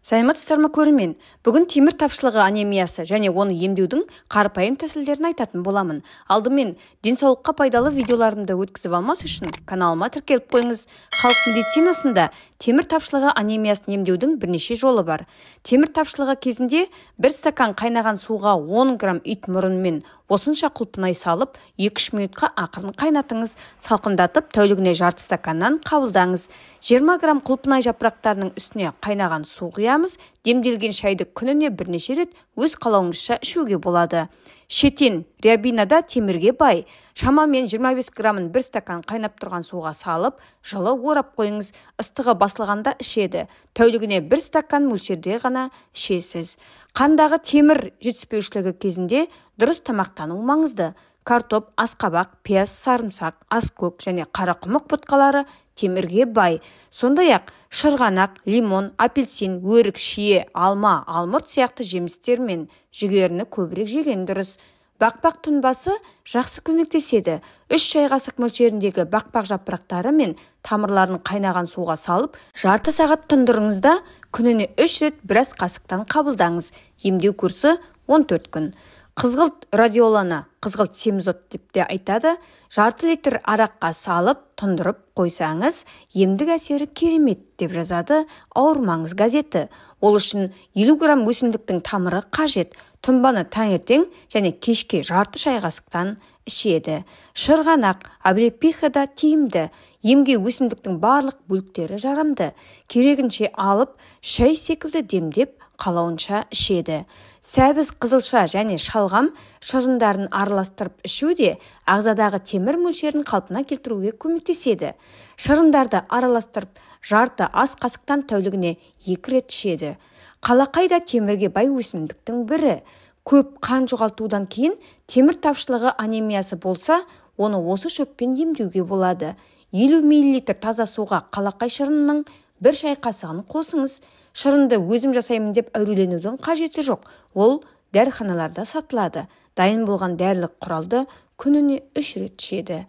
Саламатсыздар ма көрермен? Бүгін темір тапшылығы анемиясы және оны емдеудің қарапайым тәсілдерін айтатын боламын. Алдымен денсаулыққа пайдалы видеоларымды өткізіп алмас үшін каналыма тіркеліп қойыңыз. Халық медицинасында темір тапшылығы анемиясын емдеудің бірнеше жолы бар. Темір тапшылығы кезінде 1 стакан қайнаған суға 10 грамм ит мұрынымен осынша құлпынай салып, 2-3 минутқа ақырын қайнатыңыз. Салқындатып, тәулігіне жарты стаканнан қабылдаңыз. 20 грамм құлпынай жапырақтарының үстіне қайнаған су құямыз. Демделген шайды күніне бірнеше рет өз қалауыңызша ішуге болады. Шетен рябинада темірге бай. Шамамен 25 грамын 1 стакан қайнап тұрған суға салып, жылы орап қойыңыз. Ыстығы басылғанда ішеді. Тәулігіне 1 стакан мөлшерде ғана ішесіз. Қандағы темір жетіспеушілігі кезінде дұрыс тамақтану маңызды. Картоп, асқабақ, пияз, сарымсақ, аскөк және қарақұмық ботқалары темірге бай. Сондай-ақ шырғанақ, лимон, апельсин, өрік, шие, алма, алмұрт сияқты жемістер мен жүгеріні көбірек жеген дұрыс. Бақбақ тұнбасы жақсы көмектеседі. 3 шай қасық мөлшеріндегі бақбақ жапырақтары мен тамырларын қайнаған суға салып, жарты сағат тұндырыңызда күніне 3 рет біраз қасықтан қабылдаңыз. Емдеу курсы 14 күн. Қызғылт радиоланы, қызғылт семизот деп те айтады, жарты литр араққа салып, тұндырып қойсаңыз, емдік әсері керемет деп жазады Ауырмаңыз газеті. Ол үшін 50 грамм өсімдіктің тамыры қажет. Тұнбаны таңертең және кешке жарты шай қасықтан ішеді. Шырғанақ, облепихада тиімді. Емге өсімдіктің барлық бөліктері жарамды. Керегінше алып, шай секілді демдеп, қалауынша ішеді. Сәбіз, қызылша және шалғам шырындарын араластырып ішу де ағзадағы темір мөлшерін қалпына келтіруге көмектеседі. Шырындарды араластырып, жарты ас қасықтан тәулігіне 2 рет ішеді. Қалақай да темірге бай өсімдіктің бірі. Көп қан жоғалтудан кейін темір тапшылығы анемиясы болса, оны осы шөппен емдеуге болады. 50 мл таза суға қалақай шырынының 1 шай қасығын қосыңыз. Шырынды өзім жасаймын деп әуреленудің қажеті жоқ. Ол дәріханаларда сатылады. Дайын болған дәрілік құралды күніне 3 рет ішеді.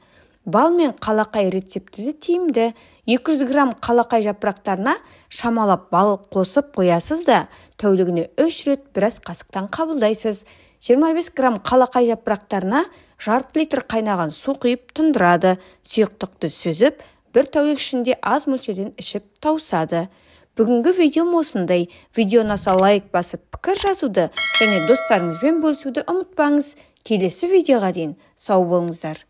Бал мен қалақай рецепті тиімді. 200 грамм қалақай жапырақтарына шамалап бал қосып қоясыз да, тәулігіне 3 рет біраз қасықтан қабылдайсыз. 25 грамм қалақай жапырақтарына жарты литр қайнаған су құйып тұндырады. Сұйықтықты сүзіп, 1 тәулік ішінде аз мөлшерден ішіп таусады. Бүгінгі видеом осындай. Видео ұнаса лайк басып, пікір жазуды және достарыңызбен бөлісуді ұмытпаңыз. Келесі видеоға дейін сау болыңыздар.